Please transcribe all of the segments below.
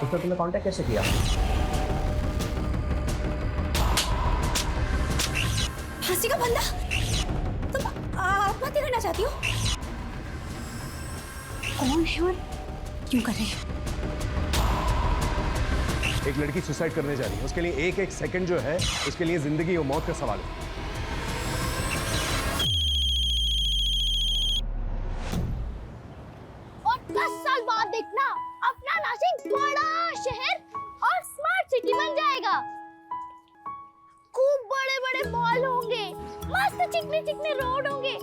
उसने तुम्हें कांटेक्ट कैसे किया? फांसी का बंदा? तुम आत्महत्या करना चाहती हो? कौन है और क्यों कर रहे हैं? एक लड़की सुसाइड करने जा रही है, उसके लिए एक एक सेकंड जो है उसके लिए जिंदगी और मौत का सवाल है। और 10 साल बाद देखना अपना नासिक बड़ा शहर और स्मार्ट सिटी बन जाएगा। खूब बड़े बड़े मॉल होंगे, मस्त चिकने चिकने रोड होंगे,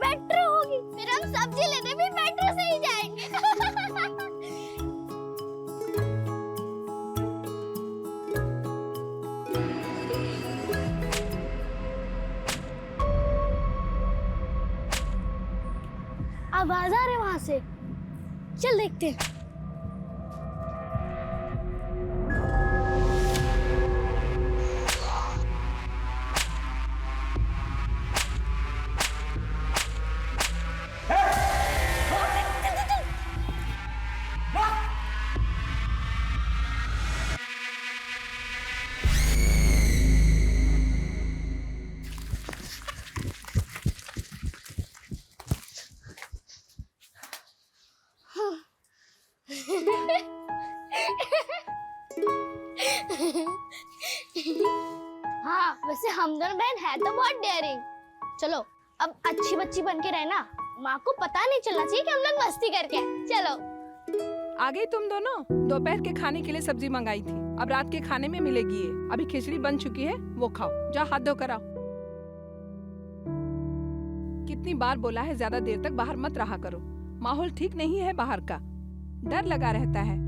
मेट्रो होगी, फिर हम सब्जी लेने भी मेट्रो से ही जाएंगे। आवाज आ रही है वहां से, चल देखते हैं। हाँ, वैसे हम दोनों बहन है तो बहुत डेयरिंग। चलो अब अच्छी बच्ची बन के रहना, माँ को पता नहीं चलना चाहिए कि हम लोग मस्ती करके आए। चलो। आ गई तुम दोनों? दोपहर के खाने के लिए सब्जी मंगाई थी, अब रात के खाने में मिलेगी ये। अभी खिचड़ी बन चुकी है, वो खाओ। जाओ हाथ धो कर आओ। कितनी बार बोला है ज्यादा देर तक बाहर मत रहा करो, माहौल ठीक नहीं है बाहर का, डर लगा रहता है।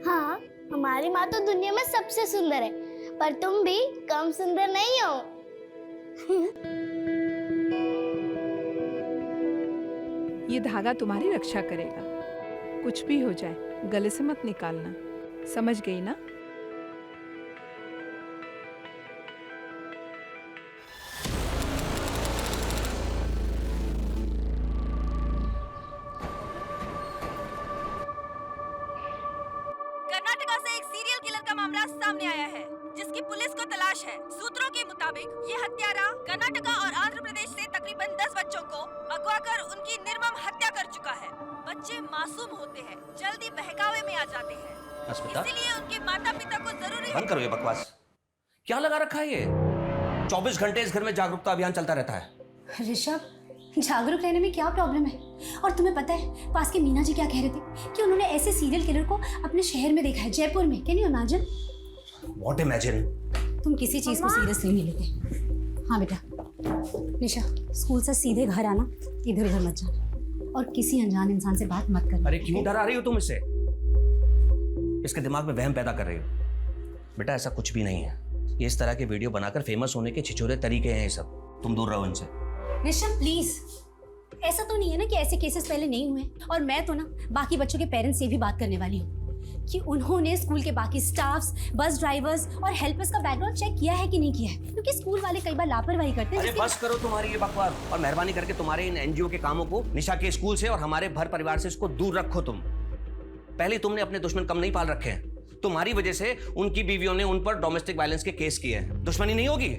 हाँ, हमारी माँ तो दुनिया में सबसे सुंदर है, पर तुम भी कम सुंदर नहीं हो। ये धागा तुम्हारी रक्षा करेगा, कुछ भी हो जाए गले से मत निकालना, समझ गई ना? कर्नाटका से एक सीरियल किलर का मामला सामने आया है, जिसकी पुलिस को तलाश है। सूत्रों के मुताबिक ये हत्यारा कर्नाटका और आंध्र प्रदेश से तकरीबन 10 बच्चों को अगवा कर उनकी निर्मम हत्या कर चुका है। बच्चे मासूम होते हैं, जल्दी बहकावे में आ जाते हैं, इसीलिए उनके माता पिता को जरूरी बंद करो ये बकवास। क्या लगा रखा है ये? 24 घंटे इस घर में जागरूकता अभियान चलता रहता है। ऋषभ, जागरूक रहने में क्या प्रॉब्लम है? और तुम्हें पता है पास के मीना जी क्या कह रहे थे कि उन्होंने ऐसे सीरियल किलर को अपने शहर में देखा है, जयपुर में। Can you imagine? What imagine? तुम किसी चीज को सीरियसली नहीं लेते। हाँ बेटा, निशा स्कूल से सीधे घर आना, इधर उधर मत जाना और किसी अनजान इंसान से बात मत करना। अरे क्यों डरा रही हो तुम इससे? इसके दिमाग में वहम पैदा कर रही हो। बेटा ऐसा कुछ भी नहीं है, ये इस तरह के वीडियो बनाकर फेमस होने के छिछोरे तरीके हैं ये सब। तुम दूर रहो इनसे। ऋषभ प्लीज, ऐसा तो नहीं है ना कि ऐसे केसेस पहले नहीं हुए। और मैं तो ना बाकी बच्चों के पेरेंट्स से भी बात करने वाली हूँ कि उन्होंने स्कूल के बाकी स्टाफ्स, बस ड्राइवर्स और हेल्पर्स का बैकग्राउंड चेक किया है कि नहीं किया है, क्योंकि स्कूल वाले कई बार लापरवाही करते हैं। अरे बस करो तुम्हारी ये बकवास और मेहरबानी करके तुम्हारे इन एनजीओ के कामों को निशा के स्कूल से और हमारे भर परिवार से इसको दूर रखो। तुम पहले तुमने अपने दुश्मन कम नहीं पाल रखे हैं, तुम्हारी वजह से उनकी बीवियों ने उन पर डोमेस्टिक वायलेंस के केस किए हैं। दुश्मनी नहीं होगी?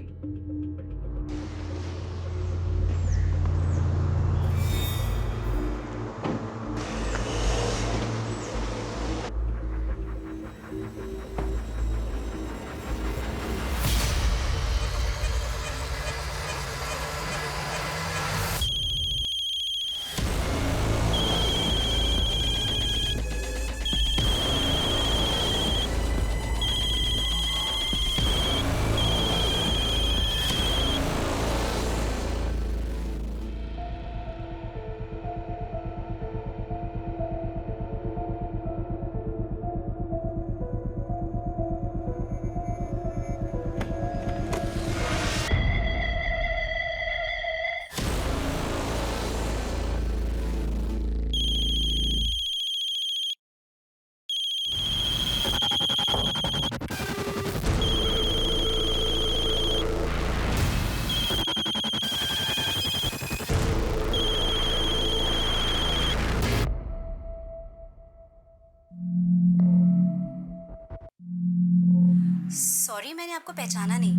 सॉरी, मैंने आपको पहचाना नहीं।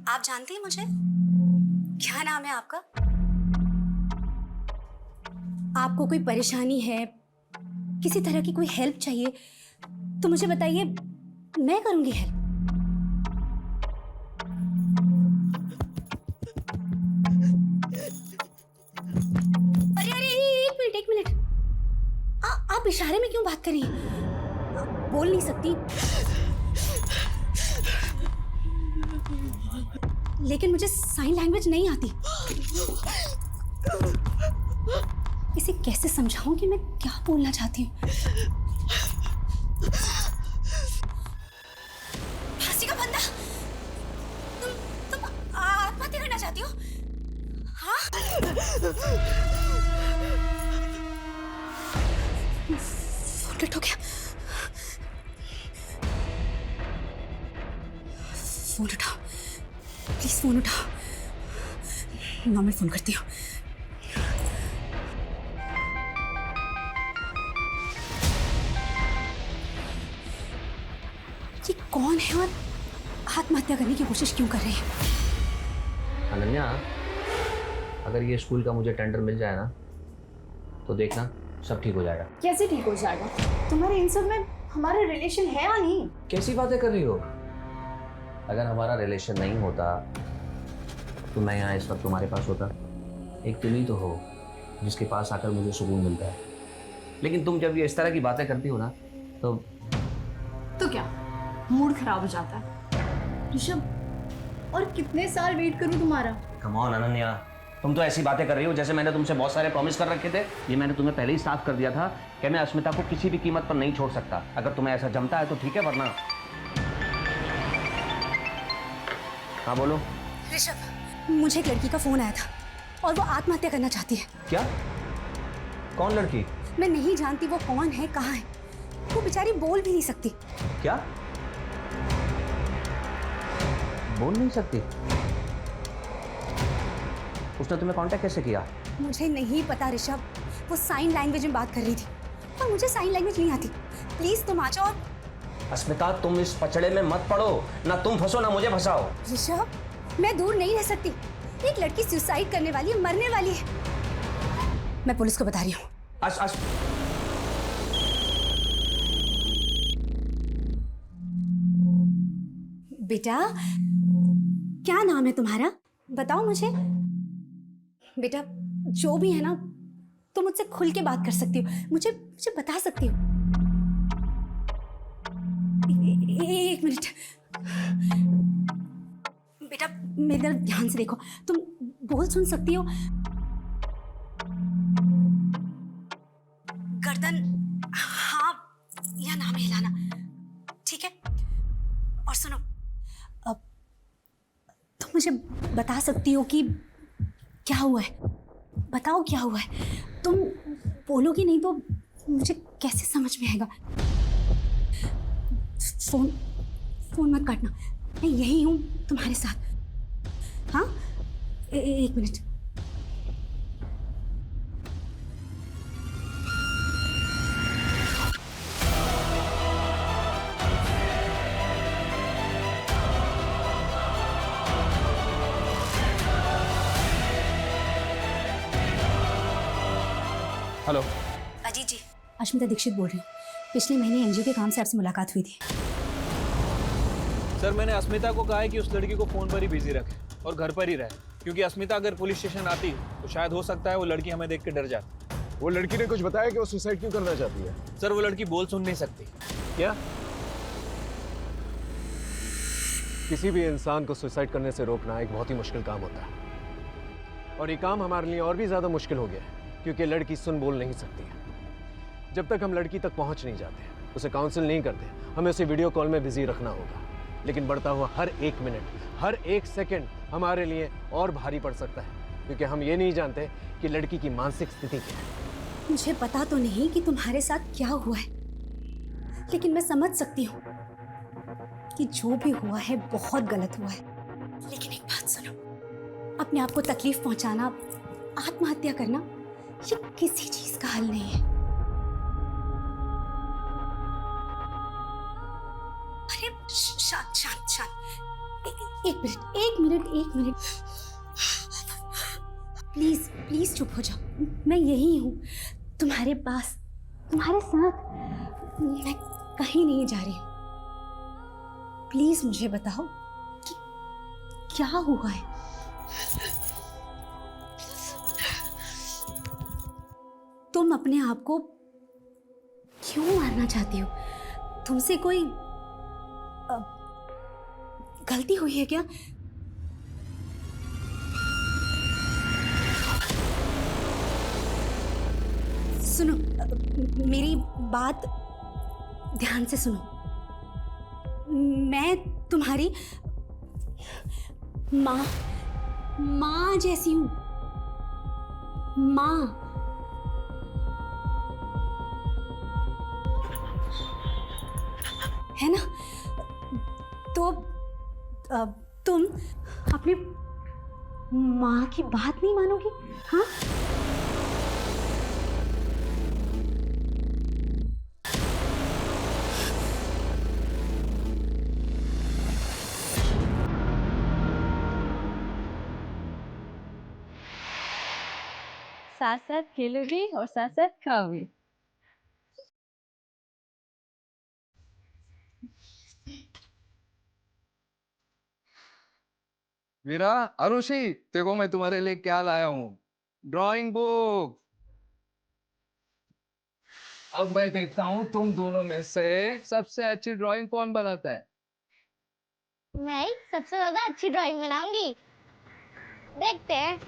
आप जानती हैं मुझे? क्या नाम है आपका? आपको कोई परेशानी है, किसी तरह की कोई हेल्प चाहिए तो मुझे बताइए, मैं करूंगी हेल्प। अरे अरे, एक मिनट। आप इशारे में क्यों बात कर रही हैं? आप बोल नहीं सकती, लेकिन मुझे साइन लैंग्वेज नहीं आती। इसे कैसे समझाऊं कि मैं क्या बोलना चाहती हूँ? फांसी का फंदा, तुम आत्महत्या करना चाहती हो? हाँ? फोन कट हो गया। फोन उठाओ प्लीज, फोन उठाओ। नॉर्मल फोन करती हूँ। ये कौन है और आत्महत्या करने की कोशिश क्यों कर रहे हैं? अनन्या, अगर ये स्कूल का मुझे टेंडर मिल जाए ना तो देखना सब ठीक हो जाएगा। कैसे ठीक हो जाएगा? तुम्हारे इन सब में हमारा रिलेशन है या नहीं? कैसी बातें कर रही हो? अगर हमारा रिलेशन नहीं होता तो मैं यहाँ इस वक्त तुम्हारे पास होता। एक तुम ही तो हो जिसके पास आकर मुझे सुकून मिलता है। लेकिन तुम जब ये इस तरह की बातें करती हो ना तो क्या मूड खराब हो जाता है? ऋषभ, और कितने साल वेट करूं तुम्हारा? कम ऑन अनन्या, तुम तो ऐसी बातें कर रही हो जैसे मैंने तुमसे बहुत सारे प्रॉमिस कर रखे थे। ये मैंने तुम्हें पहले ही साफ कर दिया था कि मैं अस्मिता को किसी भी कीमत पर नहीं छोड़ सकता। अगर तुम्हें ऐसा जमता है तो ठीक है, वरना। हाँ बोलो। ऋषभ, मुझे एक लड़की का फोन आया था और वो आत्महत्या करना चाहती है। क्या? कौन लड़की? मैं नहीं जानती वो कौन है, कहाँ है। वो बेचारी बोल भी नहीं सकती। क्या? बोल नहीं सकती? उसने तुम्हें कांटेक्ट कैसे किया? मुझे नहीं पता ऋषभ, वो साइन लैंग्वेज में बात कर रही थी और मुझे साइन लैंग्वेज नहीं आती। प्लीज तुम आ जाओ। अस्मिता, तुम इस पचड़े में मत पड़ो। ना तुम फंसो ना मुझे फंसाओ। ऋषभ, मैं दूर नहीं रह सकती। एक लड़की सुसाइड करने वाली है, मरने वाली है। मैं पुलिस को बता रही हूँ। बेटा, क्या नाम है तुम्हारा? बताओ मुझे। बेटा, जो भी है ना, तुम मुझसे खुल के बात कर सकती हो। मुझे बता सकती हो। एक मिनट बेटा, मेरी तरफ ध्यान से देखो। तुम बोल सुन सकती हो? गर्दन हाँ या ना में हिलाना, ठीक है? और सुनो, अब तुम मुझे बता सकती हो कि क्या हुआ है? बताओ क्या हुआ है। तुम बोलोगी नहीं तो मुझे कैसे समझ में आएगा? फोन मत काटना, मैं यही हूँ तुम्हारे साथ। हाँ, एक मिनट। हेलो। अजीत जी, अश्मिता दीक्षित बोल रही हूँ। पिछले महीने एनजीओ के काम से आपसे मुलाकात हुई थी। सर, मैंने अस्मिता को कहा है कि उस लड़की को फोन पर ही बिजी रखे और घर पर ही रहे, क्योंकि अस्मिता अगर पुलिस स्टेशन आती तो शायद हो सकता है वो लड़की हमें देख के डर जाती। वो लड़की ने कुछ बताया कि वो सुसाइड क्यों करना चाहती है? सर, वो लड़की बोल सुन नहीं सकती। क्या? किसी भी इंसान को सुसाइड करने से रोकना एक बहुत ही मुश्किल काम होता है, और ये काम हमारे लिए और भी ज़्यादा मुश्किल हो गया है क्योंकि लड़की सुन बोल नहीं सकती है। जब तक हम लड़की तक पहुंच नहीं जाते, उसे काउंसिल नहीं करते, हमें उसे वीडियो कॉल में बिजी रखना होगा। लेकिन बढ़ता हुआ हर एक मिनट, हर एक सेकंड हमारे लिए और भारी पड़ सकता है, क्योंकि हम ये नहीं जानते कि लड़की की मानसिक स्थिति क्या है। मुझे पता तो नहीं कि तुम्हारे साथ क्या हुआ है, लेकिन मैं समझ सकती हूँ कि जो भी हुआ है बहुत गलत हुआ है। लेकिन एक बात सुनो, अपने आप को तकलीफ पहुंचाना, आत्महत्या करना, ये किसी चीज का हल नहीं है। अरे शांत शांत शांत। एक मिनट प्लीज प्लीज चुप हो जाओ। मैं यही हूँ, तुम्हारे पास, तुम्हारे साथ। मैं कहीं नहीं जा रही हूँ। प्लीज मुझे बताओ कि क्या हुआ है। तुम अपने आप को क्यों मारना चाहती हो? तुमसे कोई गलती हुई है क्या? सुनो, मेरी बात ध्यान से सुनो। मैं तुम्हारी माँ जैसी हूँ। माँ। है ना? तो तुम अपनी माँ की बात नहीं मानोगी? हाँ? साथ साथ खेलोगी और साथ साथ खाओगी। वीरा, अरुषि, देखो मैं तुम्हारे लिए क्या लाया हूँ। Drawing book. अब मैं देखता हूँ तुम दोनों में से सबसे अच्छी ड्राइंग कौन बनाता है। मैं ही सबसे ज्यादा अच्छी ड्राइंग बनाऊंगी। देखते हैं।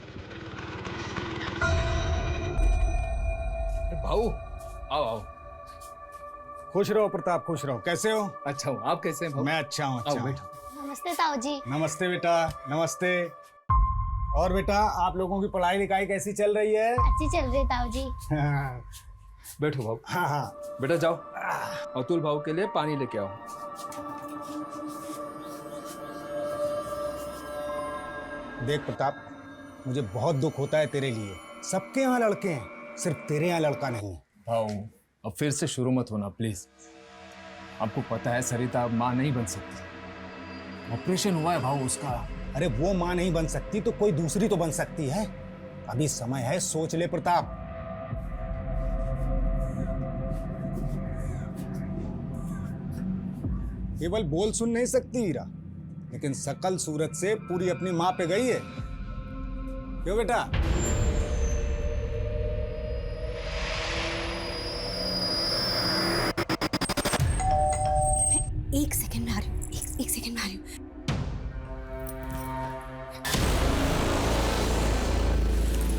भाऊ, आओ आओ। खुश रहो प्रताप, खुश रहो। कैसे हो? अच्छा हूँ, आप कैसे हैं भाऊ? मैं अच्छा हूँ, अच्छा आओ हूँ। बैठो। नमस्ते ताऊ जी। नमस्ते बेटा, नमस्ते। और बेटा, आप लोगों की पढ़ाई लिखाई कैसी चल रही है? अच्छी चल रही है ताऊ जी। हाँ बैठो भाऊ। हाँ। बेटा जाओ, अतुल भाऊ के लिए पानी लेके आओ। देख प्रताप, मुझे बहुत दुख होता है तेरे लिए। सबके यहाँ लड़के हैं, सिर्फ तेरे यहाँ लड़का नहीं है। भाऊ, अब फिर से शुरू मत होना प्लीज। आपको पता है सरिता अब माँ नहीं बन सकती। ऑपरेशन हुआ है भाऊ उसका। अरे वो माँ नहीं बन सकती तो कोई दूसरी तो बन सकती है। अभी समय है, सोच ले प्रताप। केवल बोल सुन नहीं सकती हीरा, लेकिन सकल सूरत से पूरी अपनी माँ पे गई है। क्यों बेटा? एक सेकंड में आ रही हूँ, एक सेकंड में आ रही हूँ।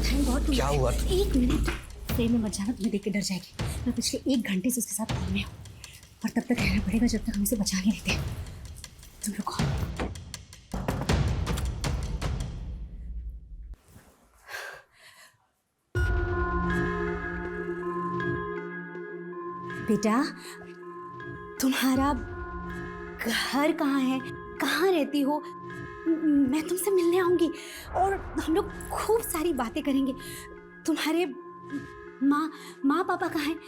थैंक गॉड तुम। क्या हुआ? एक मिनट, ट्रेन में मत जाना, तुम्हें देख के डर जाएगी। मैं पिछले 1 घंटे से उसके साथ फोन में हूँ, और तब तक रहना पड़ेगा जब तक हम इसे बचा नहीं लेते। तुम रुको। बेटा, तुम्हारा घर कहाँ है? कहाँ रहती हो? मैं तुमसे मिलने आऊंगी और हम लोग खूब सारी बातें करेंगे। तुम्हारे माँ पापा कहाँ हैं?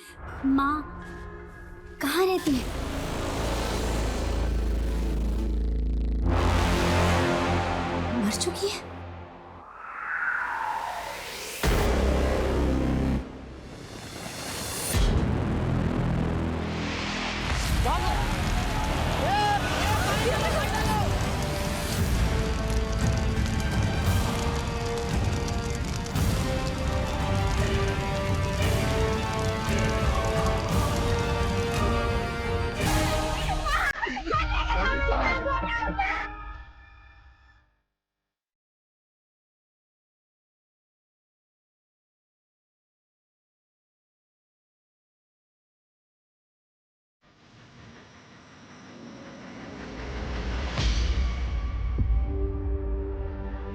माँ कहाँ रहती है? मर चुकी है?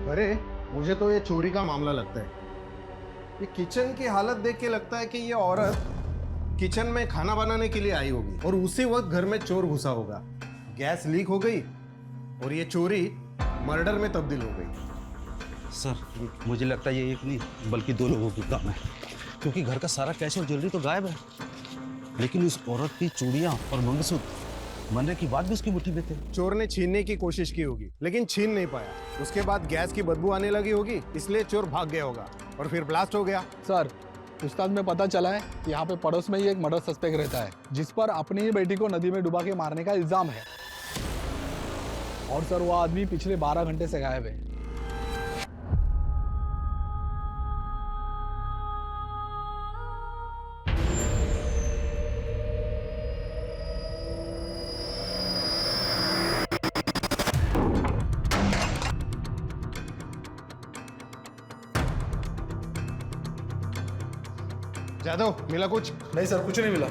अरे मुझे तो ये चोरी का मामला लगता है। ये किचन की हालत देख के लगता है कि ये औरत किचन में खाना बनाने के लिए आई होगी और उसी वक्त घर में चोर घुसा होगा। गैस लीक हो गई और ये चोरी मर्डर में तब्दील हो गई। सर मुझे लगता है ये एक नहीं बल्कि 2 लोगों की काम है, क्योंकि घर का सारा कैश और ज्वेलरी तो गायब है, लेकिन उस औरत की चूड़ियाँ और मंगलसूत्र मरने की बात भी उसकी मुट्ठी में थे। चोर ने छीनने की कोशिश की होगी लेकिन छीन नहीं पाया। उसके बाद गैस की बदबू आने लगी होगी, इसलिए चोर भाग गया होगा और फिर ब्लास्ट हो गया। सर, पूछताछ में पता चला है कि यहाँ पे पड़ोस में ही एक मर्डर सस्पेक्ट रहता है जिस पर अपनी ही बेटी को नदी में डुबा के मारने का इल्जाम है। और सर वो आदमी पिछले 12 घंटे से गायब है। जादव, मिला कुछ? नहीं सर, कुछ नहीं मिला।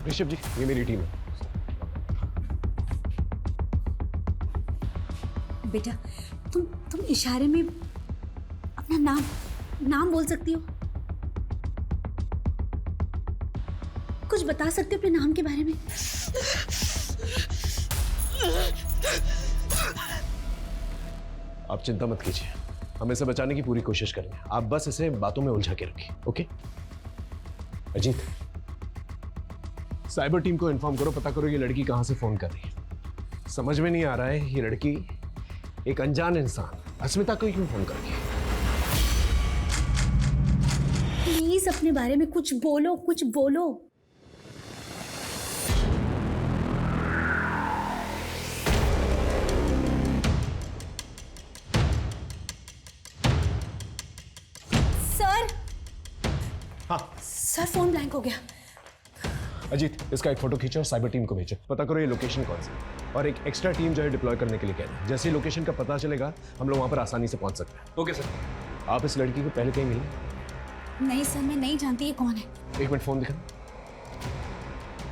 ऋषभ जी, ये मेरी टीम है। बेटा, तुम इशारे में अपना नाम बोल सकती हो? कुछ बता सकते हो अपने नाम के बारे में? आप चिंता मत कीजिए, हम इसे बचाने की पूरी कोशिश करेंगे। आप बस इसे बातों में उलझा के रखिए, ओके? अजीत, साइबर टीम को इन्फॉर्म करो, पता करो ये लड़की कहां से फोन कर रही है। समझ में नहीं आ रहा है ये लड़की एक अनजान इंसान अस्मिता को क्यों फोन कर रही है। प्लीज अपने बारे में कुछ बोलो। सर, फोन ब्लैंक हो गया। अजीत, इसका एक फोटो खींचो और साइबर टीम को भेजो, पता करो ये लोकेशन कौन सी है और एक एक्स्ट्रा टीम जो है डिप्लॉय करने के लिए कह रहे हैं। जैसे ही लोकेशन का पता चलेगा हम लोग वहां पर आसानी से पहुंच सकते हैं। Okay sir. आप इस लड़की को पहले कहीं मिले? नहीं सर, मैं नहीं जानती ये कौन है। एक मिनट, फोन दिखा।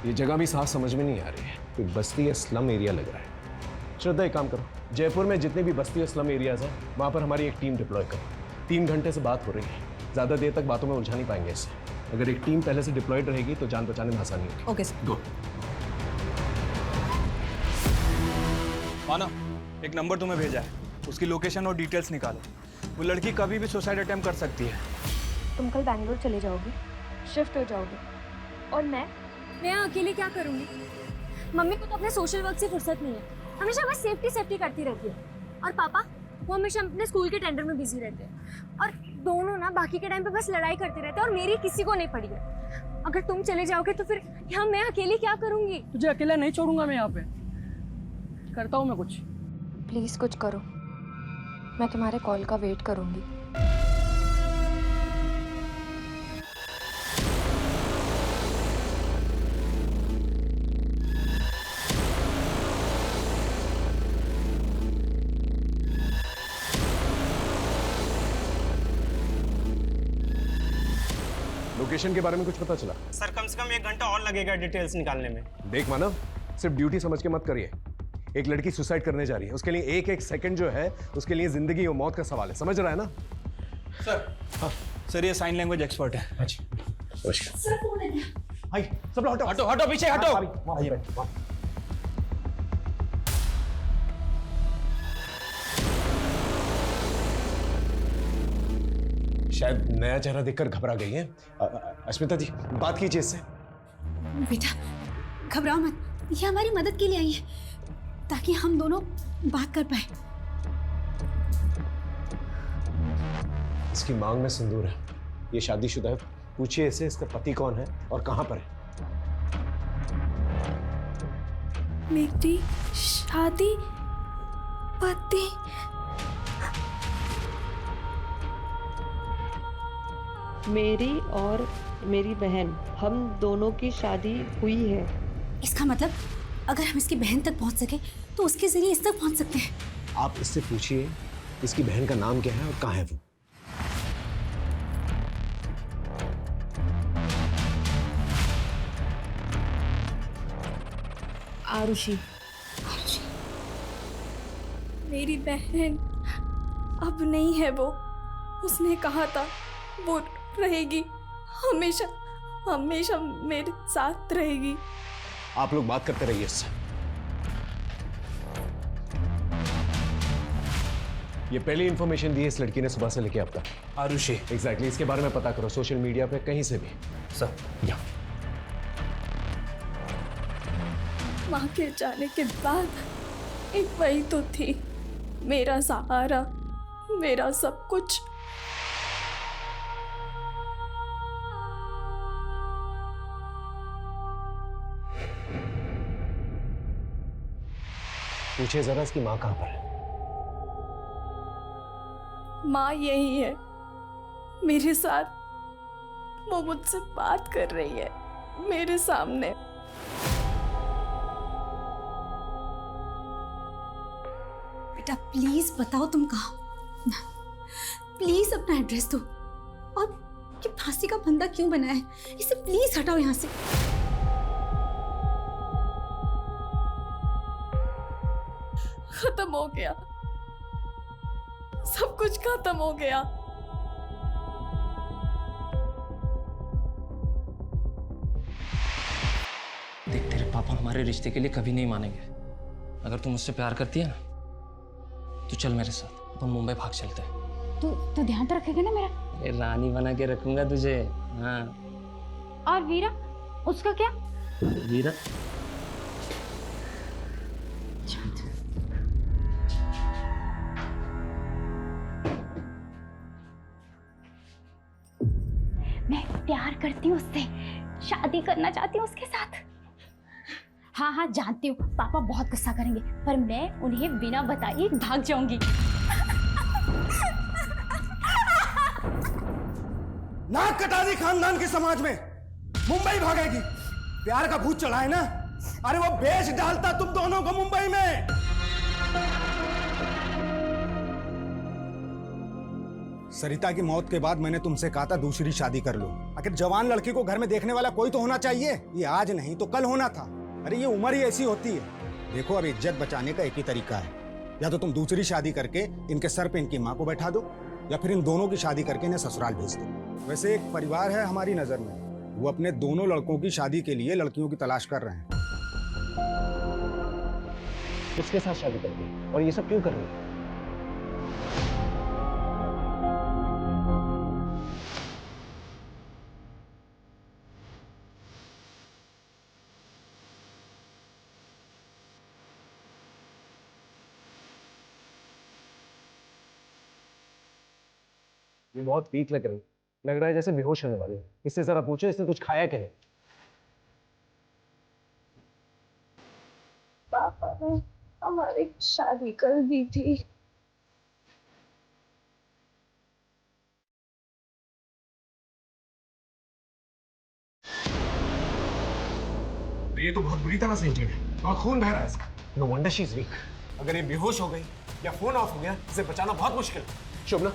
ये जगह भी साफ समझ में नहीं आ रही है, कोई बस्ती या स्लम एरिया लग रहा है। श्रद्धा, एक काम करो, जयपुर में जितने भी बस्ती या स्लम एरियाज हैं वहां पर हमारी एक टीम डिप्लॉय करो। 3 घंटे से बात हो रही है, ज्यादा देर तक बातों में उलझा नहीं पाएंगे इससे। अगर एक टीम पहले से डिप्लॉयड रहेगी तो जान बचाने में आसानी होगी। Okay sir. गो। माना, एक नंबर तुम्हें भेजा है, उसकी लोकेशन और डिटेल्स निकालो। वो लड़की कभी भी सुसाइड अटेम्प्ट कर सकती है। तुम कल बैंगलोर चले जाओगे, शिफ्ट हो जाओगे, और मैं अकेले क्या करूंगी? मम्मी को तो अपने सोशल वर्क से फुर्सत नहीं है, हमेशा बस सेफ्टी करती रहती है। और पापा, वो हमेशा अपने स्कूल के टेंडर में बिजी रहते हैं। और दोनों ना बाकी के टाइम पे बस लड़ाई करते रहते हैं और मेरी किसी को नहीं पड़ी है। अगर तुम चले जाओगे तो फिर यहाँ मैं अकेली क्या करूंगी? तुझे अकेला नहीं छोड़ूंगा मैं, यहाँ पे करता हूँ मैं कुछ। प्लीज कुछ करो, मैं तुम्हारे कॉल का वेट करूंगी। लोकेशन के बारे में कुछ पता चला? सर, कम से कम 1 घंटा और लगेगा डिटेल्स निकालने में। देख मानव, सिर्फ ड्यूटी समझ के मत करिए। एक लड़की सुसाइड करने जा रही है, उसके लिए एक सेकंड जो है उसके लिए जिंदगी और मौत का सवाल है, समझ रहा है ना? सर, हाँ सर, ये साइन लैंग्वेज एक्सपर्ट है। अच्छा, सर, फोन है। हाय, सब लोग हटो हटो पीछे हटो। आइए। शायद नया चेहरा देखकर घबरा गई है। अस्मिता जी, बात कीजिए इससे। बेटा, घबराओ मत, ये हमारी मदद के लिए आई है ताकि हम दोनों बात कर पाए। इसकी मांग में सिंदूर है, ये शादीशुदा है। पूछिए इसे इसका पति कौन है और कहां पर है। मेरी शादी पति? मेरी और मेरी बहन, हम दोनों की शादी हुई है। इसका मतलब अगर हम इसकी बहन तक पहुंच सके तो उसके जरिए इस तक पहुंच सकते हैं। आप इससे पूछिए इसकी बहन का नाम क्या है और कहां है वो। आरुषि। मेरी बहन अब नहीं है वो। उसने कहा था वो रहेगी, हमेशा हमेशा मेरे साथ रहेगी। आप लोग बात करते रहिए इससे। ये पहली इंफॉर्मेशन दी है इस लड़की ने सुबह से लेके अब तक। आरुषि। एग्जैक्टली, इसके बारे में पता करो सोशल मीडिया पे कहीं से भी। सर या माँ के जाने के बाद एक वही तो थी, मेरा सहारा, मेरा सब कुछ। पूछे जरा इसकी माँ कहाँ पर है? माँ यही है मेरे साथ, वो मुझसे बात कर रही है मेरे सामने। बेटा प्लीज बताओ तुम कहाँ, प्लीज अपना एड्रेस दो। और ये फांसी का बंदा क्यों बना है, इसे प्लीज हटाओ यहाँ से। खत्म हो गया, सब कुछ खत्म हो गया। देख, तेरे पापा हमारे रिश्ते के लिए कभी नहीं मानेंगे। अगर तू मुझसे प्यार करती है ना, तो चल मेरे साथ, अपन मुंबई भाग चलते हैं। तो ध्यान तो रखेगा ना मेरा? अरे रानी बना के रखूंगा तुझे। हाँ। और वीरा, उसका क्या? वीरा मैं प्यार करती हूँ उससे, शादी करना चाहती हूँ उसके साथ। हाँ हाँ जानती हूँ पापा बहुत गुस्सा करेंगे, पर मैं उन्हें बिना बताए भाग जाऊंगी। नाक कटा दी खानदान के समाज में, मुंबई भागेगी। प्यार का भूत चढ़ा है ना, अरे वो बेच डालता तुम दोनों को मुंबई में। सरिता की मौत के बाद मैंने तुमसे कहा था दूसरी शादी कर लो। आखिर जवान लड़की को घर में देखने वाला कोई तो होना चाहिए, ये आज नहीं तो कल होना था। अरे ये उम्र ही ऐसी होती है। देखो अब इज्जत बचाने का एक ही तरीका है, या तो तुम दूसरी शादी करके इनके सर पे इनकी माँ को बैठा दो, या फिर इन दोनों की शादी करके इन्हें ससुराल भेज दो। वैसे एक परिवार है हमारी नजर में, वो अपने दोनों लड़कों की शादी के लिए लड़कियों की तलाश कर रहे हैं। किसके साथ शादी करके, और ये सब क्यों कर रही है? ये बहुत वीक लग रही है, लग रहा है जैसे बेहोश होने वाली है। इससे जरा पूछो इसने कुछ खाया क्या है? पापा ने हमारी शादी कर दी थी। ये तो बहुत बुरी तरह से इंजर्ड है और खून बह रहा है इसका। No wonder she is weak. अगर ये बेहोश हो गई या फोन ऑफ हो गया, इसे बचाना बहुत मुश्किल है। शोभना,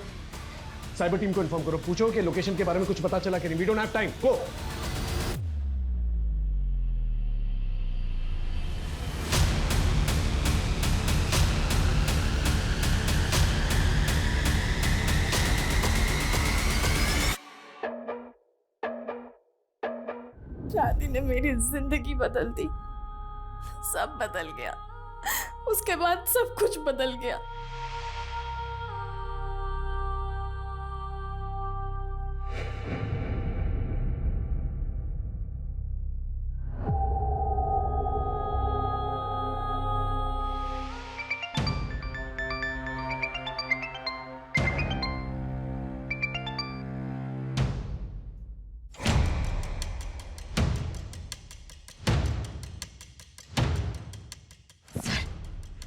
साइबर टीम को इन्फॉर्म करो, पूछो कि लोकेशन के बारे में कुछ पता चला कि नहीं। वी डोंट हैव टाइम, गो। शादी ने मेरी जिंदगी बदल दी, सब बदल गया। उसके बाद सब कुछ बदल गया।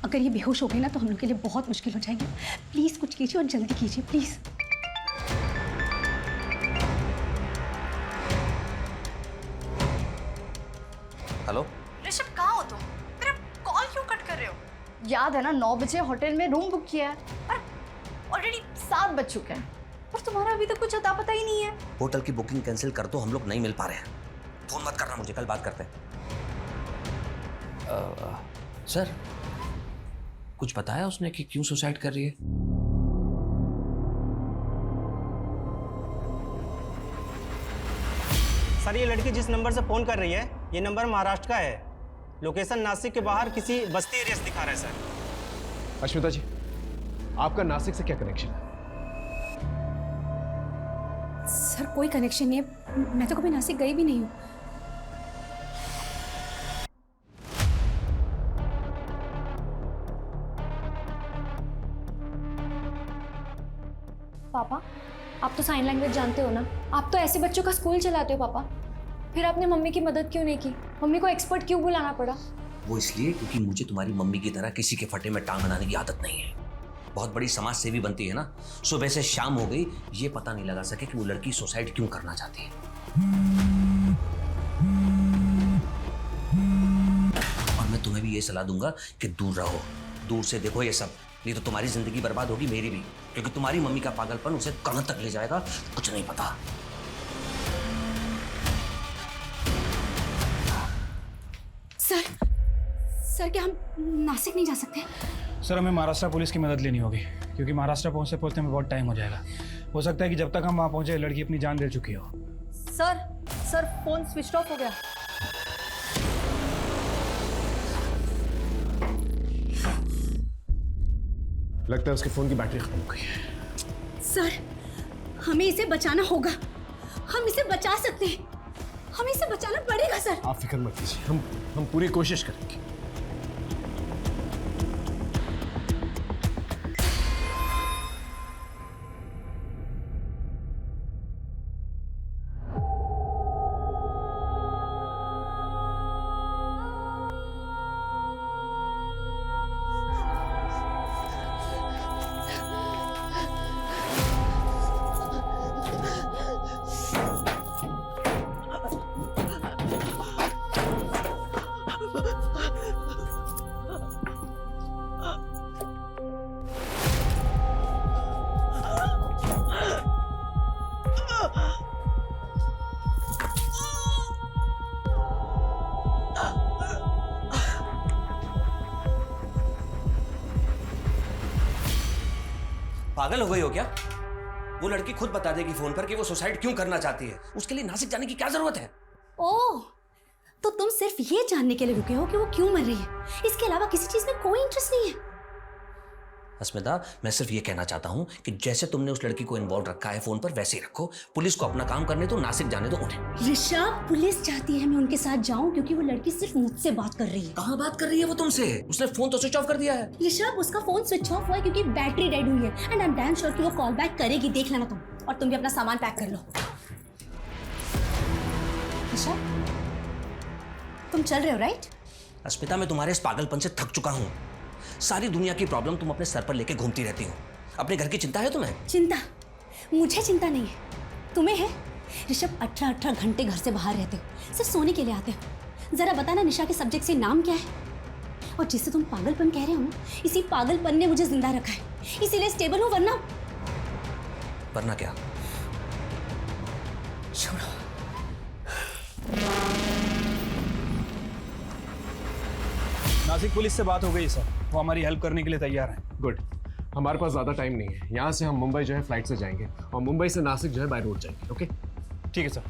अगर ये बेहोश हो गई ना तो हम लोग के लिए बहुत मुश्किल हो जाएगी। प्लीज कुछ कीजिए और जल्दी कीजिए प्लीज। हेलो ऋषभ, कहाँ हो तुम? मेरा कॉल क्यों कट कर रहे हो? याद है ना 9 बजे होटल में रूम बुक किया है और ऑलरेडी 7 बज चुके हैं और तुम्हारा अभी तक कुछ अता पता ही नहीं है। होटल की बुकिंग कैंसिल कर दो, हम लोग नहीं मिल पा रहे हैं। फोन मत करना मुझे, कल बात करते हैं। सर कुछ बताया उसने कि क्यों सुसाइड कर रही है? सर ये लड़की जिस नंबर से फ़ोन कर रही है, ये नंबर महाराष्ट्र का है। लोकेशन नासिक के बाहर किसी बस्ती एरिया से दिखा रहा है सर। अश्मिता जी, आपका नासिक से क्या कनेक्शन है? सर कोई कनेक्शन नहीं है, मैं तो कभी नासिक गई भी नहीं हूँ। पापा, आप तो साइन लैंग्वेज जानते हो ना, आप तो ऐसे बच्चों का स्कूल चलाते हो पापा, फिर आपने मम्मी की मदद क्यों नहीं की? मम्मी को एक्सपर्ट क्यों बुलाना पड़ा? वो इसलिए क्योंकि मुझे तुम्हारी मम्मी की तरह किसी के फटे में टांग अड़ाने की आदत नहीं है। बहुत बड़ी समाज सेवी बनती है ना, सुबह से शाम हो गई ये पता नहीं लगा सके कि वो लड़की सुसाइड क्यों करना चाहती है। और मैं तुम्हें भी ये सलाह दूंगा कि दूर रहो, दूर से देखो ये सब, नहीं तो तुम्हारी जिंदगी बर्बाद होगी, मेरी भी, क्योंकि तुम्हारी मम्मी का पागलपन उसे कहां तक ले जाएगा कुछ नहीं पता। सर क्या हम नासिक नहीं जा सकते? सर हमें महाराष्ट्र पुलिस की मदद लेनी होगी, क्योंकि महाराष्ट्र पहुंचते पहुंचते में बहुत टाइम हो जाएगा। हो सकता है कि जब तक हम वहां पहुंचे लड़की अपनी जान दे चुकी हो। सर फोन स्विच ऑफ हो गया। लगता है उसके फोन की बैटरी खत्म हो गई है। सर हमें इसे बचाना होगा, हम इसे बचा सकते हैं, हमें इसे बचाना पड़ेगा सर। आप फिक्र मत कीजिए, हम पूरी कोशिश करेंगे। पागल हो गई हो क्या? वो लड़की खुद बता देगी फोन पर कि वो सुसाइड क्यों करना चाहती है। उसके लिए नासिक जाने की क्या जरूरत है? ओह, तो तुम सिर्फ ये जानने के लिए रुके हो कि वो क्यों मर रही है, इसके अलावा किसी चीज में कोई इंटरेस्ट नहीं है? अस्मिता, मैं सिर्फ ये कहना चाहता हूँ कि जैसे तुमने उस लड़की को इन्वॉल्व रखा है फोन पर, वैसे ही रखो। पुलिस को अपना काम करने दो, नासिक जाने दो उन्हें। ऋषभ, पुलिस चाहती है मैं उनके साथ जाऊं क्योंकि वो लड़की सिर्फ मुझसे बात कर रही है। कहाँ बात कर रही है वो तुमसे? उसने फोन तो स्विच ऑफ कर दिया है। ऋषभ, उसका फोन स्विच ऑफ हुआ है क्योंकि बैटरी डेड हुई है, and I am damn sure कि वो कॉल बैक करेगी। देख लेना तुम, और तुम भी अपना सामान पैक कर लो। ऋषभ, तुम चल रहे हो राइट? अस्मिता, मैं तुम्हारे इस पागलपन से थक चुका हूँ। सारी दुनिया की प्रॉब्लम तुम अपने सर पर लेके घूमती रहती हो। अपने घर की चिंता है तुम्हें? चिंता? मुझे चिंता नहीं है, तुम्हें है। ऋषभ, 18 घंटे घर से बाहर रहते हो, सिर्फ सोने के लिए आते हो। जरा बताना निशा के सब्जेक्ट से नाम क्या है? और जिसे तुम पागलपन कह रहे हो ना, इसी पागलपन ने मुझे जिंदा रखा है, इसीलिए स्टेबल हूँ। वरना क्या? छोड़ो। नासिक पुलिस से बात हो गई सर, वो हमारी हेल्प करने के लिए तैयार हैं। गुड, हमारे पास ज़्यादा टाइम नहीं है। यहाँ से हम मुंबई जो है फ्लाइट से जाएंगे और मुंबई से नासिक जो है बाय रोड जाएंगे। ओके, ठीक है सर।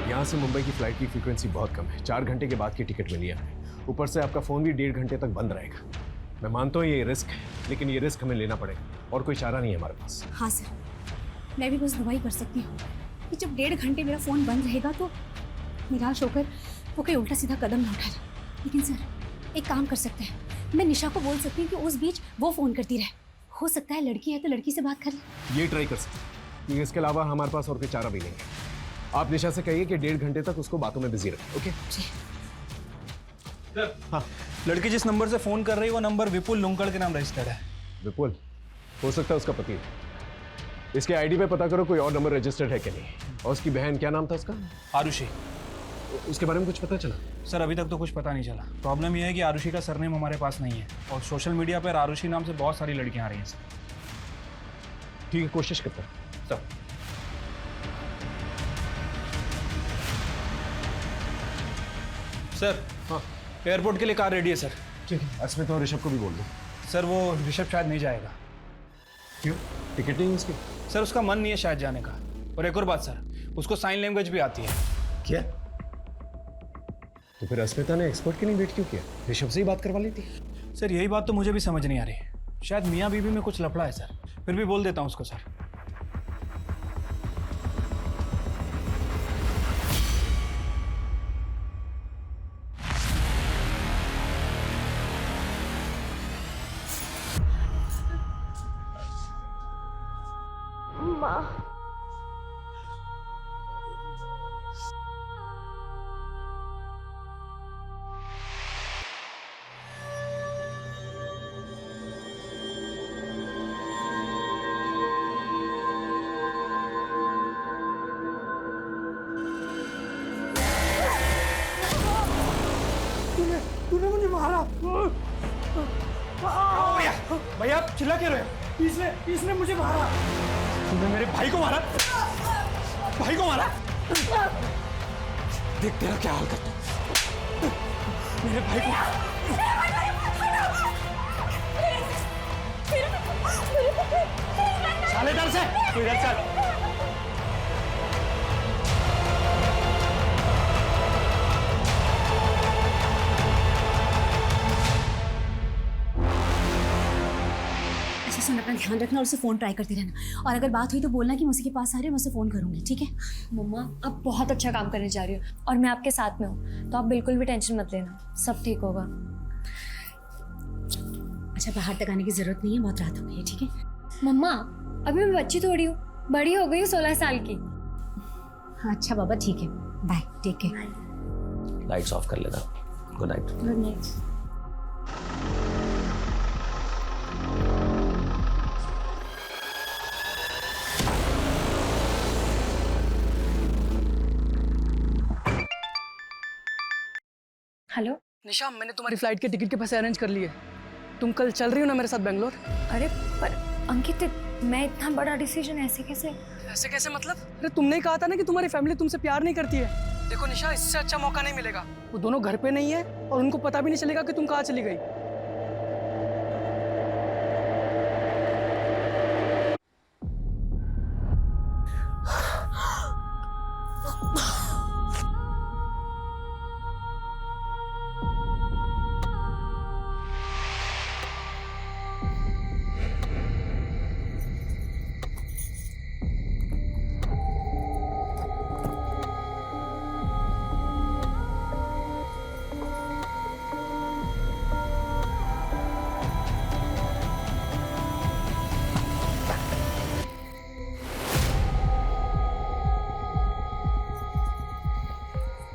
यहाँ से मुंबई की फ्लाइट की फ्रीक्वेंसी बहुत कम है, 4 घंटे के बाद की टिकट मिली है हमें। ऊपर से आपका फ़ोन भी 1.5 घंटे तक बंद रहेगा। मैं मानता हूँ ये रिस्क है, लेकिन ये रिस्क हमें लेना पड़ेगा और कोई चारा नहीं है हमारे पास। हाँ सर, मैं भी बस दुआ ही कर सकती हूँ कि जब 1.5 घंटे मेरा फ़ोन बंद रहेगा तो निराश होकर वो कोई उल्टा सीधा कदम ना उठाए। लेकिन सर, एक काम कर सकते हैं, मैं निशा को बोल सकती हूँ कि उस बीच वो फ़ोन करती रहे। हो सकता है लड़की है तो लड़की से बात कर ले। ये ट्राई कर सकते हैं, क्योंकि इसके अलावा हमारे पास और कोई चारा भी नहीं है। आप निशा से कहिए कि 1.5 घंटे तक उसको बातों में बिजी रखें। ओके? हाँ, लड़की जिस नंबर से फोन कर रही है वो नंबर विपुल लुंकड़ के नाम रजिस्टर्ड है। विपुल? हो सकता है उसका पति है। इसके आईडी पे पता करो कोई और नंबर रजिस्टर्ड है कि नहीं। और उसकी बहन, क्या नाम था उसका? आरुषि। उसके बारे में कुछ पता चला? सर अभी तक तो कुछ पता नहीं चला। प्रॉब्लम यह है कि आरुषि का सरनेम हमारे पास नहीं है और सोशल मीडिया पर आरुषि नाम से बहुत सारी लड़कियां आ रही हैं सर। ठीक है, कोशिश करता हूँ सर। सर हाँ, एयरपोर्ट के लिए कार रेडी है सर। ठीक है, अस्मिता और ऋषभ को भी बोल दो। सर वो ऋषभ शायद नहीं जाएगा। क्यों? टिकट नहीं उसकी? सर उसका मन नहीं है शायद जाने का। और एक और बात सर, उसको साइन लैंग्वेज भी आती है। क्या? तो फिर अस्मिता ने एक्सपर्ट के लिए वेट क्यों किया? ऋषभ से ही बात करवा लेती। सर यही बात तो मुझे भी समझ नहीं आ रही। शायद मियाँ बीवी में कुछ लफड़ा है सर। फिर भी बोल देता हूँ उसको सर। माँ तूने मुझे मारा। भैया आप चिल्ला क्यों रहे हो? इसने मुझे मारा। तूने मेरे भाई को मारा? भाई को मारा? देख तेरा क्या हाल करता है। मेरे भाई को साले डर से तू इधर चल। सुन, अपना ध्यान रखना और उसे फ़ोन ट्राई करती रहना, और अगर बात हुई तो बोलना कि मुझे के पास आ रहे हैं, मैं उसे फ़ोन करूँगी, ठीक है? मम्मा आप बहुत अच्छा काम करने जा रही हो और मैं आपके साथ में हूँ, तो आप बिल्कुल भी टेंशन मत लेना, सब ठीक होगा। अच्छा, बाहर तक आने की ज़रूरत नहीं है, बहुत रात हो गई है, ठीक है? मम्मा अभी मैं बच्ची थोड़ी हूँ, बड़ी हो गई हूँ 16 साल की। अच्छा बाबा, ठीक है, bye, take care. Lights off कर लेना। Good night. Good night. Hello Nisha, मैंने तुम्हारी फ्लाइट के टिकट के पैसे अरेंज कर लिए। तुम कल चल रही हो ना मेरे साथ बेंगलोर? अरे पर अंकित, मैं इतना बड़ा डिसीजन ऐसे कैसे? ऐसे कैसे मतलब? अरे तुमने ही कहा था ना कि तुम्हारी फैमिली तुमसे प्यार नहीं करती है। देखो निशा, इससे अच्छा मौका नहीं मिलेगा। वो दोनों घर पे नहीं है और उनको पता भी नहीं चलेगा कि तुम कहाँ चली गई।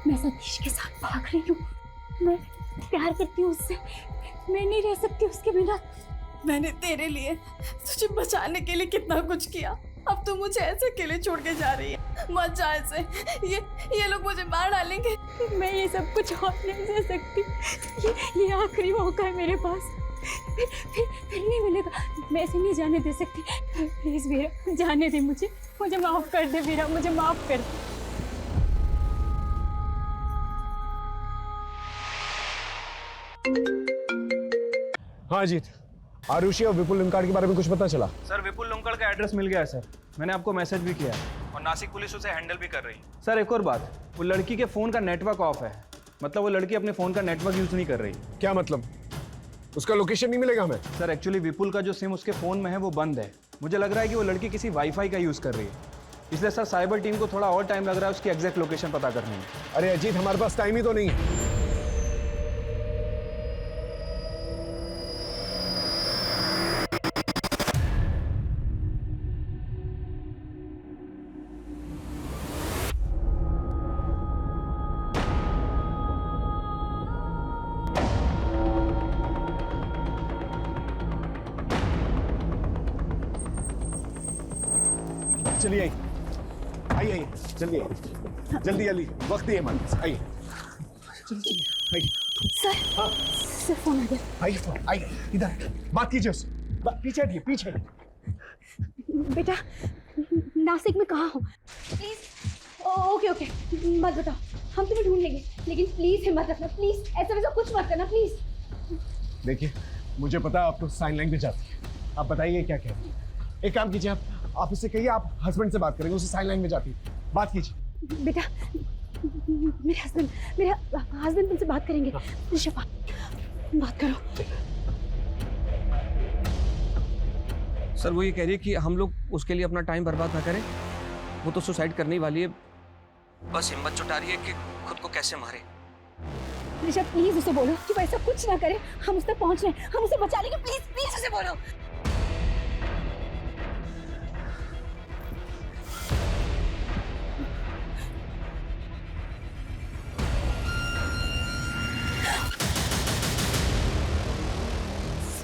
मैं सतीश के साथ भाग रही हूँ, मैं प्यार करती हूँ उससे, मैं नहीं रह सकती उसके बिना। मैंने तेरे लिए, तुझे बचाने के लिए कितना कुछ किया, अब तू मुझे ऐसे अकेले छोड़ के जा रही है। मत जा ऐसे, ये लोग मुझे मार डालेंगे। मैं ये सब कुछ और नहीं सह सकती, ये आखिरी मौका है मेरे पास, फिर नहीं मिलेगा, मैं ऐसे नहीं जाने दे सकती। प्लीज वीरा, जाने दे मुझे माफ कर दे वीरा, मुझे माफ कर दे। हाँ जीत, आरुषि और विपुल लिंकाड़ के बारे में कुछ पता चला? सर विपुल लुंकड़ का एड्रेस मिल गया है सर, मैंने आपको मैसेज भी किया है और नासिक पुलिस उसे हैंडल भी कर रही है। सर एक और बात, वो लड़की के फ़ोन का नेटवर्क ऑफ है, मतलब वो लड़की अपने फ़ोन का नेटवर्क यूज़ नहीं कर रही। क्या मतलब? उसका लोकेशन नहीं मिलेगा हमें? सर एक्चुअली विपुल का जो सिम उसके फ़ोन में है वो बंद है। मुझे लग रहा है कि वो लड़की किसी वाईफाई का यूज़ कर रही है, इसलिए सर साइबर टीम को थोड़ा और टाइम लग रहा है उसकी एग्जैक्ट लोकेशन पता करने में। अरे अजीत, हमारे पास टाइम ही तो नहीं है। चलिए आइए, आइए जल्दी आइए, जल्दी जल्दी, वक्त ही है हमारे पास, आइए चलिए आइए। सर, हाँ सर फोन आ गया। आइए फोन, आइए इधर बात कीजिए उससे, पीछे हटिए, पीछे। बेटा नासिक में कहाँ हो? प्लीज। ओके ओके, मत बताओ, हम तुम्हें ढूंढ लेंगे, लेकिन प्लीज हिम्मत रखना, प्लीज ऐसा वैसा कुछ मत करना प्लीज। देखिए मुझे पता है आपको साइन लैंग्वेज आती है, आप बताइए क्या कह रही है। एक काम कीजिए, आप उससे कहिए आप हस्बैंड से बात करेंगे, उसे साइन लाइन में जाती बात कीजिए। बेटा, मेरे हस्बैंड तुमसे बात करेंगे। निशा, बात करो। सर वो ये कह रही है कि हम लोग उसके लिए अपना टाइम बर्बाद ना करें, वो तो सुसाइड करने ही वाली है, बस हिम्मत जुटा रही है कि खुद को कैसे मारे। निशा प्लीज उसे बोलो कि वो ऐसा कुछ ना करे, हम उस तक पहुंच रहे हैं, हम उसे बचा लेंगे, प्लीज प्लीज उसे बोलो।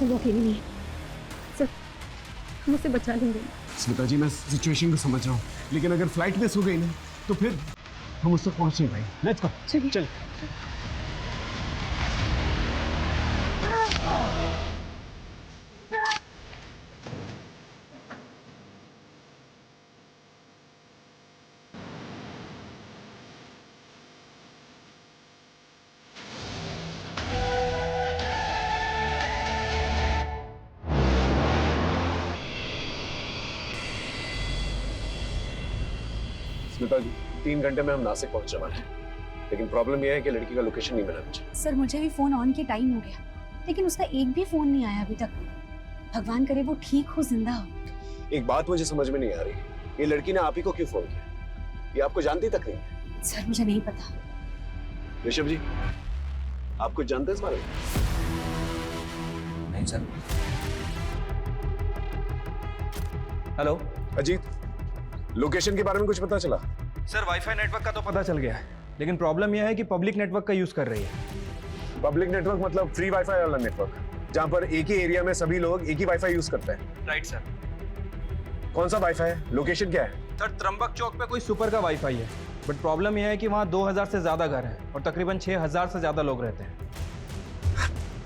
वो अकेली नहीं है सर, हम उसे बचा लेंगे। स्मिता जी मैं सिचुएशन को समझ रहा हूँ, लेकिन अगर फ्लाइट मिस हो गई ना तो फिर हम उस तक पहुंच नहीं पाएंगे। लेट्स गो, चलिए चल। स्मिता जी 3 घंटे में हम नासिक पहुंचने वाले हैं, लेकिन प्रॉब्लम यह है कि लड़की का लोकेशन नहीं मिला मुझे। सर मुझे भी फोन ऑन के टाइम हो गया, लेकिन उसका एक भी फोन नहीं आया अभी तक। भगवान करे वो ठीक हो, जिंदा हो। एक बात मुझे समझ में नहीं आ रही, ये लड़की ने आप ही को क्यों फोन किया? ये आपको जानती तक नहीं है। सर मुझे नहीं पता। ऋषभ जी आप कुछ जानते हैं इस बारे में? नहीं सर। हेलो अजीत, लोकेशन के बारे में कुछ पता चला? सर वाईफाई नेटवर्क का तो पता चल गया है, लेकिन प्रॉब्लम यह है कि पब्लिक नेटवर्क का यूज कर रही है। पब्लिक नेटवर्क मतलब फ्री वाईफाई वाला नेटवर्क, जहाँ पर एक ही एरिया में सभी लोग एक ही वाईफाई यूज करते हैं। Right sir. कौन सा वाईफाई है? लोकेशन क्या है? सर त्र्यंबक चौक पे कोई सुपर का वाईफाई है, बट प्रॉब्लम यह है कि वहाँ 2000 से ज्यादा घर हैं और तकरीबन 6000 से ज्यादा लोग रहते हैं।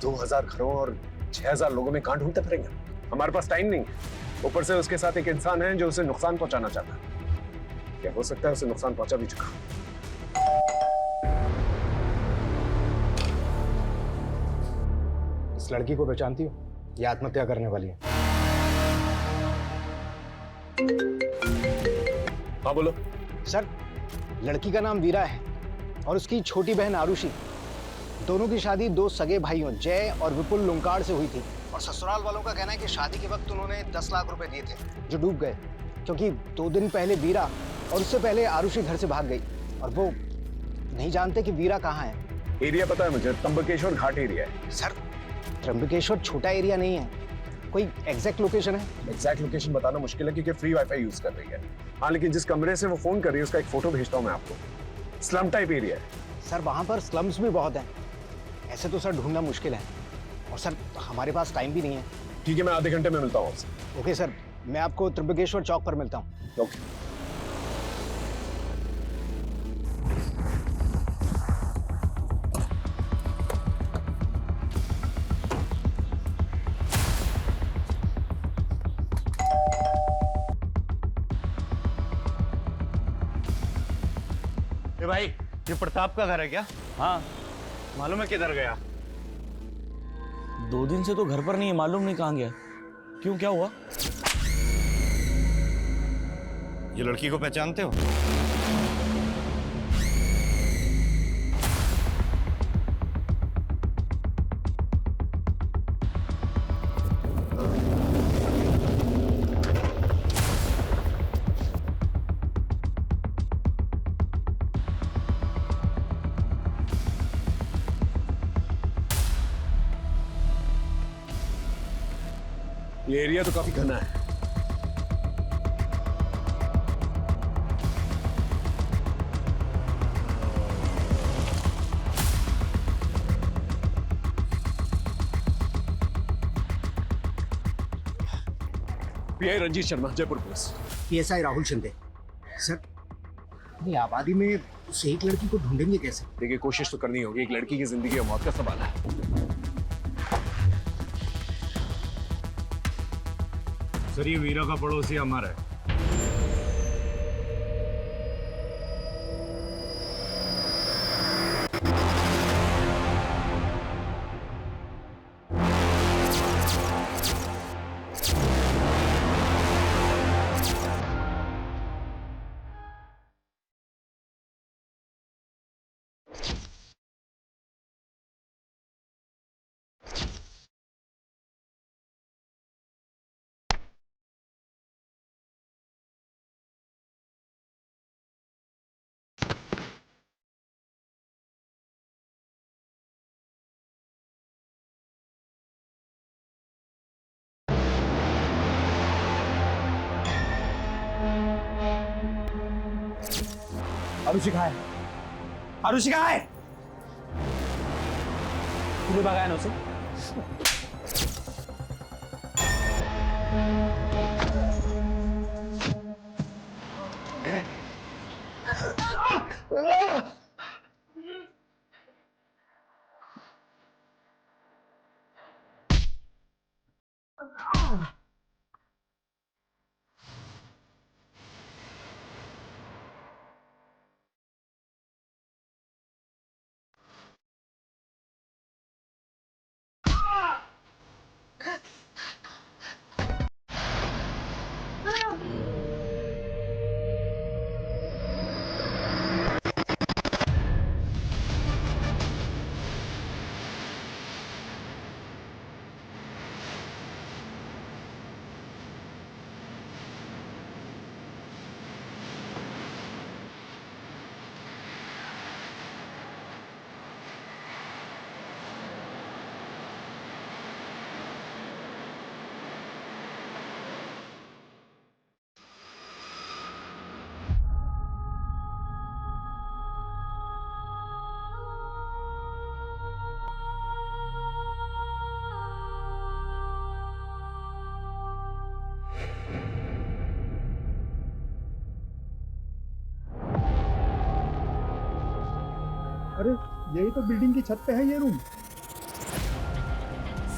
2000 घरों और 6000 लोगों में कहाँ ढूंढते फिरेंगे? हमारे पास टाइम नहीं है, ऊपर से उसके साथ एक इंसान है जो उसे नुकसान पहुंचाना चाहता है। क्या हो सकता है उसे नुकसान पहुंचा भी चुका। इस लड़की को पहचानती हो? ये आत्महत्या करने वाली है। हाँ बोलो। सर लड़की का नाम वीरा है और उसकी छोटी बहन आरुषि। दोनों की शादी 2 सगे भाइयों जय और विपुल लुंकाड़ से हुई थी, और ससुराल वालों का कहना है कि शादी के वक्त उन्होंने 10 लाख रुपए दिए थे जो डूब गए, क्योंकि 2 दिन पहले वीरा और उससे पहले आरुषि घर से भाग गई, और वो नहीं जानते कि वीरा कहाँ है। एरिया पता है मुझे, त्र्यंबकेश्वर घाट एरिया है। सर त्र्यंबकेश्वर छोटा एरिया नहीं है, कोई एग्जैक्ट लोकेशन है? एग्जैक्ट लोकेशन बताना मुश्किल है क्योंकि फ्री वाईफाई यूज कर रही है। हाँ लेकिन जिस कमरे से वो फोन कर रही है उसका एक फोटो भेजता हूँ मैं आपको। स्लम टाइप एरिया है। सर वहाँ पर स्लम्स भी बहुत हैं, ऐसे तो सर ढूंढना मुश्किल है, और सर हमारे पास टाइम भी नहीं है। ठीक है मैं आधे घंटे में मिलता हूँ आपसे। ओके सर, मैं आपको त्र्यंबकेश्वर चौक पर मिलता हूँ। ओके। भाई ये प्रताप का घर है क्या? हाँ मालूम है किधर गया? 2 दिन से तो घर पर नहीं है, मालूम नहीं कहाँ गया। क्यों, क्या हुआ? ये लड़की को पहचानते हो? ये एरिया तो काफी घना है। PI Ranjeet Sharma, Jaipur police. PSI Rahul Shinde. Sir अपनी आबादी में उस एक लड़की को ढूंढेंगे कैसे? देखिए कोशिश तो करनी होगी, एक लड़की की जिंदगी और मौत का सवाल है। सर ये वीरा का पड़ोसी हमारा है। आरुषिका है, आरुषिका है। तूने भगाया ना उसे? अरे यही तो बिल्डिंग की छत पे है ये रूम।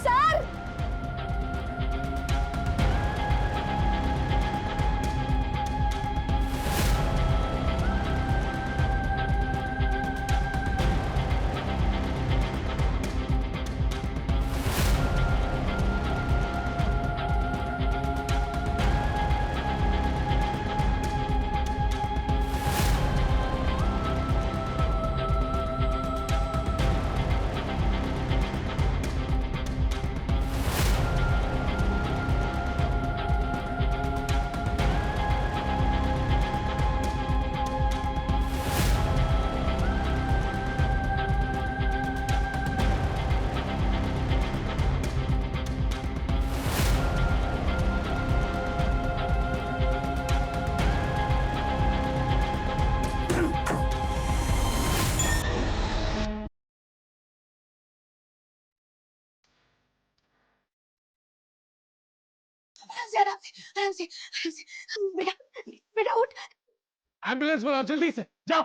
सर बेटा बेटा उठ। एम्बुलेंस बुलाओ जल्दी से, जाओ।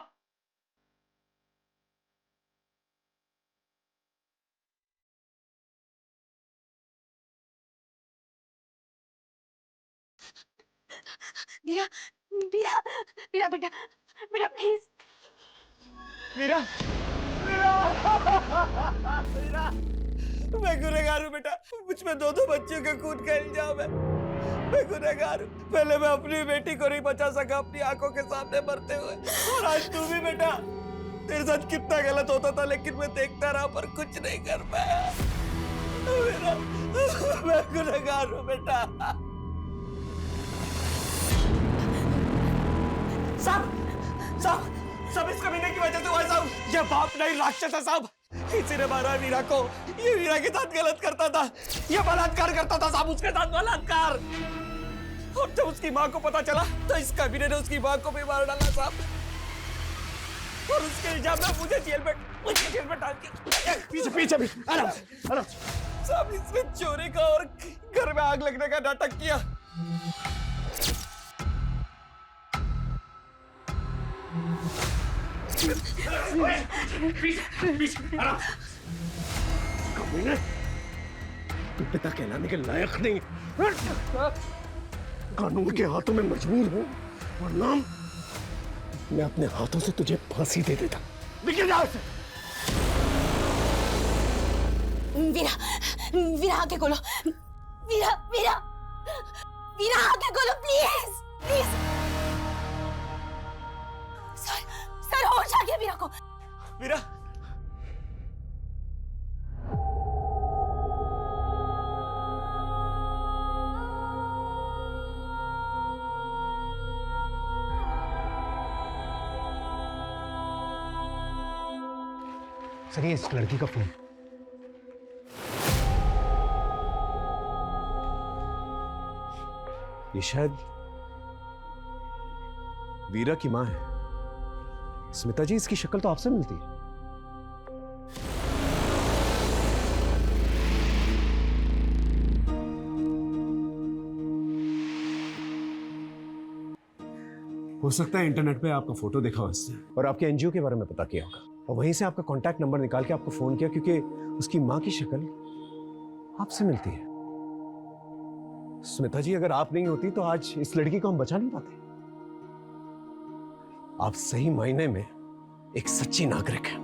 मीरा मीरा मीरा बेटा बेटा प्लीज। मीरा, मीरा, मैं गुनहगार हूँ बेटा, मुझ में दो बच्चों का खून का इल्जाम है। मैं गुनहगार हूँ। पहले मैं अपनी बेटी को नहीं बचा सका अपनी आंखों के सामने मरते हुए, और आज तू भी बेटा। तेरे साथ कितना गलत होता था लेकिन मैं देखता रहा पर कुछ नहीं कर पाया। मेरा मैं गुनहगार हूँ बेटा। सब इस कमीने की वजह से हुआ साहब। ये बाप नहीं राक्षस है साहब। किसी ने मारा मीरा को। ये मीरा के साथ गलत करता था, ये बलात्कार करता था साहब, उसके साथ बलात्कार। और जब उसकी माँ को पता चला तो इस कमीने ने उसकी माँ को भी मार डाला साहब। और उसके इल्जाम में मुझे जेल में डाल के पीछे पीछे भी आराम आराम। साहब इसने चोरी का और घर में आग लगने का नाटक किया। तू पिता कहलाने के लायक नहीं, कानून के हाथों में मजबूर हूं, वरना मैं अपने हाथों से तुझे फांसी दे देता। निकल जाओ से। वीरा वीरा आके खोलो। वीरा वीरा वीरा आके खोलो प्लीज प्लीज। सर होश आ गया वीरा को। वीरा सर ये इस लड़की का फोन। ये शायद वीरा की माँ है। स्मिता जी, इसकी शक्ल तो आपसे मिलती है। हो सकता है इंटरनेट पे आपका फोटो देखा हो इसने और आपके एनजीओ के बारे में पता किया होगा, और वहीं से आपका कांटेक्ट नंबर निकाल के आपको फोन किया, क्योंकि उसकी मां की शक्ल आपसे मिलती है। स्मिता जी, अगर आप नहीं होती तो आज इस लड़की को हम बचा नहीं पाते। आप सही मायने में एक सच्ची नागरिक हैं।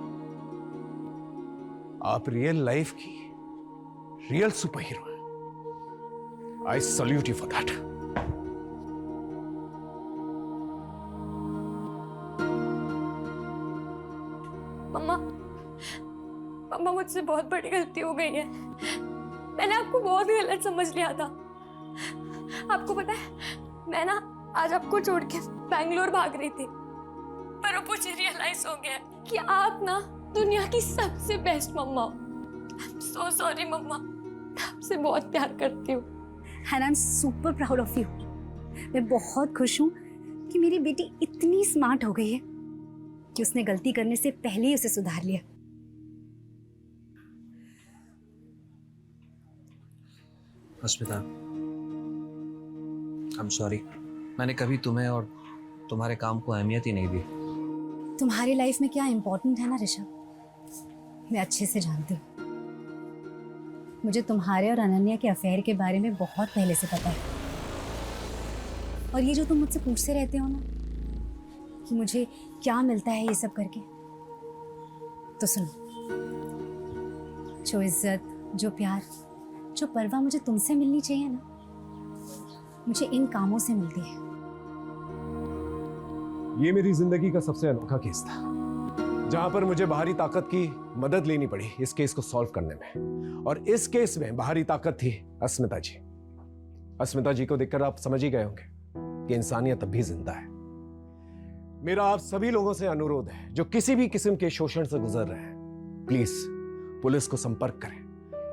आप रियल लाइफ की रियल सुपर हीरो हैं। I salute you for that. मम्मा, मम्मा मुझसे बहुत बड़ी गलती हो गई है। मैंने आपको बहुत गलत समझ लिया था। आपको पता है, मैं ना आज आपको छोड़ के बैंगलोर भाग रही थी, पर अब मुझे रियलाइज हो गया कि आप ना दुनिया की सबसे बेस्ट मम्मा हो। सो सॉरी मम्मा, मैं आपसे बहुत प्यार करती हूँ। And I am super proud of you. मैं बहुत खुश हूँ कि मेरी बेटी इतनी स्मार्ट हो गई है कि उसने गलती करने से पहले ही उसे सुधार लिया। अस्मिता, आई एम सॉरी। मैंने कभी तुम्हें और तुम्हारे काम को अहमियत ही नहीं दी। तुम्हारी लाइफ में क्या इम्पोर्टेंट है ना ऋषभ, मैं अच्छे से जानती हूँ। मुझे तुम्हारे और अनन्या के अफेयर के बारे में बहुत पहले से पता है। और ये जो तुम मुझसे पूछते रहते हो ना कि मुझे क्या मिलता है ये सब करके, तो सुनो, जो इज्जत, जो प्यार, जो परवाह मुझे तुमसे मिलनी चाहिए ना, मुझे इन कामों से मिलती है। ये मेरी जिंदगी का सबसे अनोखा केस था, जहां पर मुझे बाहरी ताकत की मदद लेनी पड़ी इस केस को सॉल्व करने में। और इस केस में बाहरी ताकत थी अस्मिता जी। अस्मिता जी को देखकर आप समझ ही गए होंगे कि इंसानियत अब भी जिंदा है। मेरा आप सभी लोगों से अनुरोध है जो किसी भी किस्म के शोषण से गुजर रहे हैं, प्लीज पुलिस को संपर्क करें,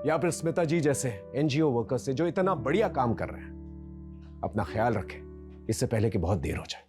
या फिर स्मिता जी जैसे एनजीओ वर्कर्स से जो इतना बढ़िया काम कर रहे हैं। अपना ख्याल रखें, इससे पहले कि बहुत देर हो जाए।